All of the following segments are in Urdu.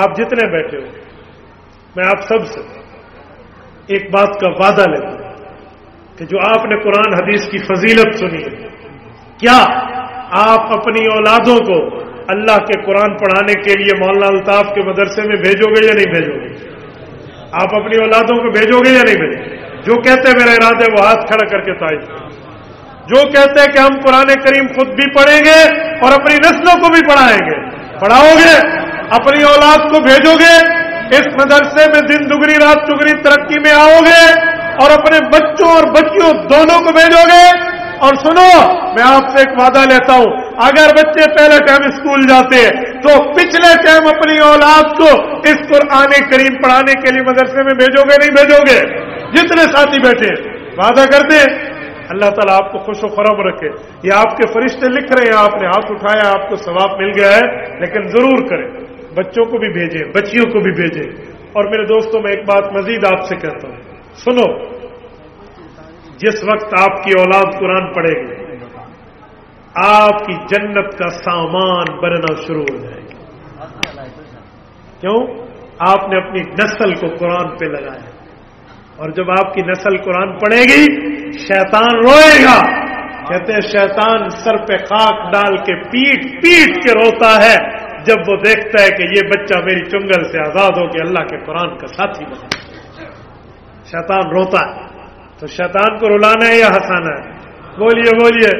آپ جتنے بیٹھے ہو، میں آپ سب سے ایک بات کا وعدہ لیتا ہوں کہ جو آپ نے قرآن حدیث کی فضیلت سنی ہے، کیا آپ اپنی اولادوں کو اللہ کے قرآن پڑھانے کے لیے مولانا الطاف کے مدرسے میں بھیجو گے یا نہیں بھیجو گے؟ آپ اپنی اولادوں کو بھیجو گے یا نہیں بھیجو گے؟ جو کہتے ہیں میرا ارادہ ہے وہ ہاتھ کھڑا کر کے تائید کریں۔ جو کہتے ہیں کہ ہم قرآن کریم خود بھی پڑھیں گے اور اپنی نسلوں کو بھی پڑھائیں گے، پڑھاؤ گے؟ اپنی اولاد کو بھیجو گے؟ اس مدرسے میں دن دگنی رات چگنی ترقی میں آؤ گے اور اپنے بچوں اور بچیوں دونوں کو بھیجو گے؟ اور سنو، میں آپ سے ایک وعدہ لیتا ہوں، اگر بچے پہلے ٹائم اسکول جاتے ہیں تو پچھلے ٹائم اپنی اولاد کو اس قرآن کریم پڑھانے کے لیے مدرسے میں بھیجو گے نہیں بھیجو گے؟ جتنے ساتھی بیٹھے وعدہ کرتے ہیں، اللہ تعالیٰ آپ کو خوش و خرم رکھے۔ یہ آپ کے فرشتے لکھ رہے ہیں، آپ نے ہاتھ اٹھایا، آپ کو ثواب مل گیا ہے، لیکن ضرور کریں، بچوں کو بھی بھیجیں، بچیوں کو بھی بھیجیں۔ اور میرے دوستوں، میں ایک بات مزید آپ سے کہتا ہوں، سنو، جس وقت آپ کی اولاد قرآن پڑھے گی، آپ کی جنت کا سامان بننا شروع ہو جائے گا۔ کیوں؟ آپ نے اپنی نسل کو قرآن پہ لگایا، اور جب آپ کی نسل قرآن پڑھے گی، شیطان روئے گا۔ کہتے ہیں شیطان سر پہ خاک ڈال کے پیٹ پیٹ کے روتا ہے جب وہ دیکھتا ہے کہ یہ بچہ میری چنگل سے آزاد ہو کے اللہ کے قرآن کا ساتھی بنا۔ شیطان روتا ہے، تو شیطان کو رلانا ہے یا ہنسانا ہے؟ بولیے بولیے،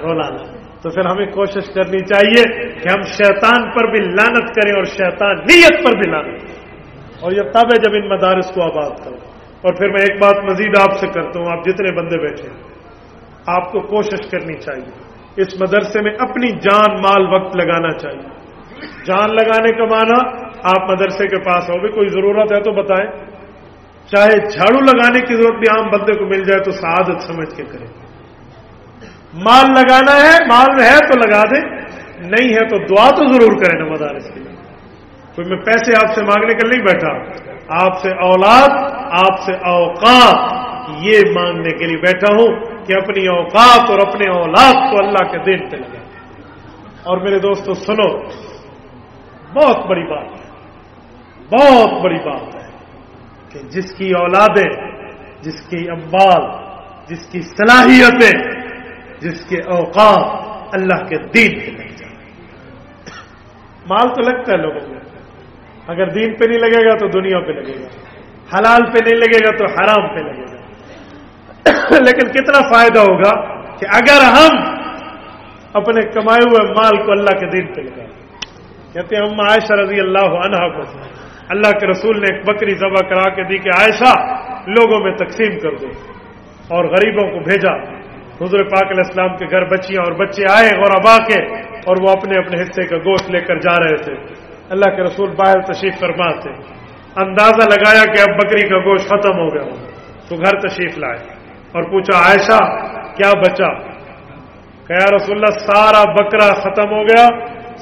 رلانا۔ تو پھر ہمیں کوشش کرنی چاہیے کہ ہم شیطان پر بھی لعنت کریں اور شیطانیت پر بھی لعنت کریں، اور یہ تب ہے جب ان مدارس کو آباد کریں۔ اور پھر میں ایک بات مزید آپ سے کرتا ہوں، آپ جتنے بندے بیٹھے ہیں، آپ کو کوشش کرنی چاہیے اس مدرسے میں اپنی جان مال وقت لگانا چاہیے۔ جان لگانے کا معنی، آپ مدرسے کے پاس ہو بھی کوئی ضرورت ہے تو بتائیں، چاہے جھاڑو لگانے کی ضرورت بھی عام بندے کو مل جائے تو سعادت سمجھ کے کریں۔ مال لگانا ہے، مال ہے تو لگا دیں، نہیں ہے تو دعا تو ضرور کریں نا مدارس کے لیے۔ کوئی میں پیسے آپ سے مانگنے کے نہیں بیٹھا، آپ سے اولاد، آپ سے اوقات یہ مانگنے کے لیے بیٹھا ہوں کہ اپنی اوقات اور اپنے اولاد کو اللہ کے دین پہ لگائیں۔ اور میرے دوستو سنو، بہت بڑی بات ہے، بہت بڑی بات ہے کہ جس کی اولادیں، جس کی اموال، جس کی صلاحیتیں، جس کے اوقات اللہ کے دین پہ لگ جائیں۔ مال تو لگتا ہے لوگوں کو، اگر دین پہ نہیں لگے گا تو دنیا پہ لگے گا، حلال پہ نہیں لگے گا تو حرام پہ لگے گا۔ لیکن کتنا فائدہ ہوگا کہ اگر ہم اپنے کمائے ہوئے مال کو اللہ کے دین پہ لگائیں۔ کہتے ہیں ام عائشہ رضی اللہ عنہا کو اللہ کے رسول نے ایک بکری ذبح کرا کے دی کہ عائشہ لوگوں میں تقسیم کر دو، اور غریبوں کو بھیجا۔ حضور پاک علیہ السلام کے گھر بچیاں اور بچے آئے غربا کے، اور وہ اپنے اپنے حصے کا گوشت لے کر جا رہے تھے۔ اللہ کے رسول باہر تشریف فرما تھے، اندازہ لگایا کہ اب بکری کا گوشت ختم ہو گیا، تو گھر تشریف لائے اور پوچھا عائشہ کیا بچا؟ کہ یا رسول اللہ سارا بکرا ختم ہو گیا،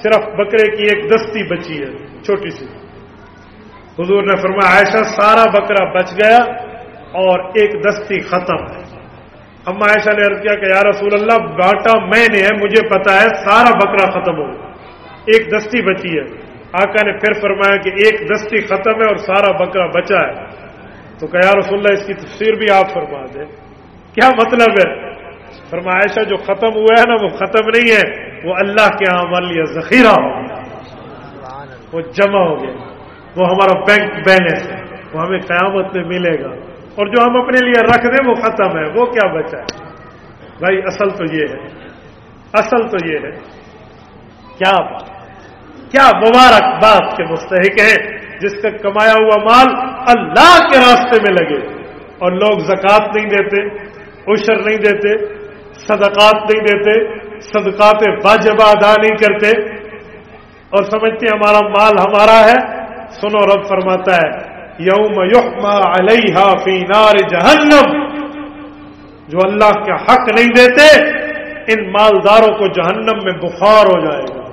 صرف بکرے کی ایک دستی بچی ہے، چھوٹی سی۔ حضور نے فرمایا عائشہ سارا بکرا بچ گیا اور ایک دستی ختم ہے۔ اما عائشہ نے عرض کیا کہ یا رسول اللہ باٹا میں نے ہے، مجھے پتا ہے سارا بکرا ختم ہو گیا، ایک دستی بچی ہے۔ آقا نے پھر فرمایا کہ ایک دستی ختم ہے اور سارا بکرا بچا ہے۔ تو کہ یا رسول اللہ اس کی تفسیر بھی آپ فرما دیں، کیا مطلب ہے؟ فرمایا عائشہ جو ختم ہوا ہے نا وہ ختم نہیں ہے، وہ اللہ کے ہاں ہمارے لیے ذخیرہ ہو گیا، وہ جمع ہو گیا، وہ ہمارا بینک بیلنس ہے، وہ ہمیں قیامت میں ملے گا۔ اور جو ہم اپنے لیے رکھ دیں وہ ختم ہے، وہ کیا بچا ہے؟ بھائی اصل تو یہ ہے، اصل تو یہ ہے، کیا مبارک بات کے مستحق ہے جس کا کمایا ہوا مال اللہ کے راستے میں لگے، اور لوگ زکوٰۃ نہیں دیتے، عشر نہیں دیتے، صدقات نہیں دیتے، صدقات واجبہ ادا نہیں کرتے، اور سمجھتے ہیں ہمارا مال ہمارا ہے۔ سنو رب فرماتا ہے یوم یحمى علیہا فی نار جہنم، جو اللہ کا حق نہیں دیتے ان مالداروں کو جہنم میں بخار ہو جائے گا،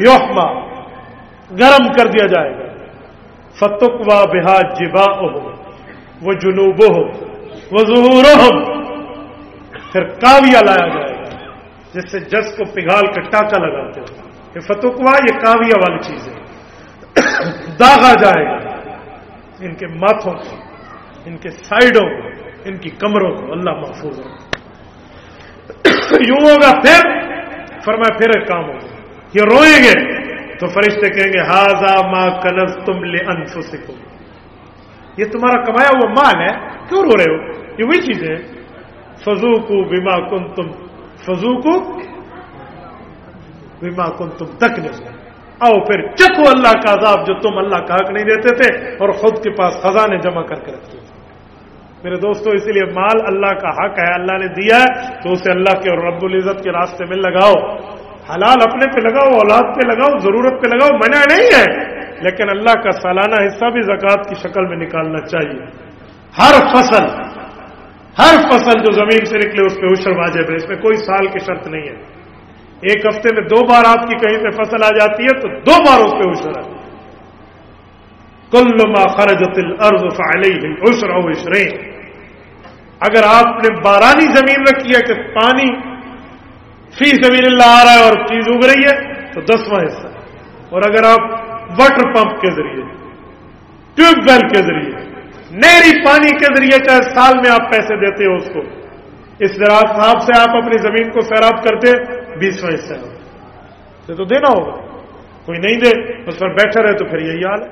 یحمى گرم کر دیا جائے گا، فتقوى بها جباؤہم وجنوبہم وظہورہم، پھر کاویہ لایا جائے گا جس سے جس کو پگھال کے ٹاکا لگاتے ہیں، یہ فتقوى یہ کاویہ والی چیز ہے۔ داغا جائے گا ان کے ماتھوں کو، ان کے سائڈوں کو، ان کی کمروں کو اللہ محفوظ یوں ہوگا۔ پھر فرمایا پھر ایک کام ہوگا، یہ روئیں گے تو فرشتے کہیں گے ھذا ما کنزتم لانفسکم، یہ تمہارا کمایا ہوا مال ہے، کیوں رو رہے ہو؟ یہ وہی چیزیں ہیں۔ فذوقوا بما کنتم فذوقوا بما کنتم تکنزون، آؤ پھر چکھو اللہ کا عذاب جو تم اللہ کا حق نہیں دیتے تھے اور خود کے پاس خزانے جمع کر کے رکھتے تھے۔ میرے دوستو، اسی لیے مال اللہ کا حق ہے، اللہ نے دیا ہے تو اسے اللہ کے اور رب العزت کے راستے میں لگاؤ۔ حلال اپنے پہ لگاؤ، اولاد پہ لگاؤ، ضرورت پہ لگاؤ، منع نہیں ہے، لیکن اللہ کا سالانہ حصہ بھی زکوٰۃ کی شکل میں نکالنا چاہیے۔ ہر فصل جو زمین سے نکلے اس پہ عشر واجب ہے، اس میں کوئی سال کی شرط نہیں ہے۔ ایک ہفتے میں 2 بار آپ کی کہیں پہ فصل آ جاتی ہے تو 2 بار اس پہ عشر ہے۔ کل ما خرجت الارض فعلیہ العشر او عشرین، اگر آپ نے بارانی زمین رکھی ہے کہ پانی فی سبیل اللہ آ رہا ہے اور چیز اگ رہی ہے تو 10واں حصہ، اور اگر آپ واٹر پمپ کے ذریعے، ٹیوب ویل کے ذریعے، نہری پانی کے ذریعے چاہے سال میں آپ پیسے دیتے ہو اس کو، اس زراعت صاحب سے آپ اپنی زمین کو سیراب کرتے 20واں حصہ تو دینا ہوگا۔ کوئی نہیں دے اس پر بیٹھا رہے تو پھر یہی حال ہے۔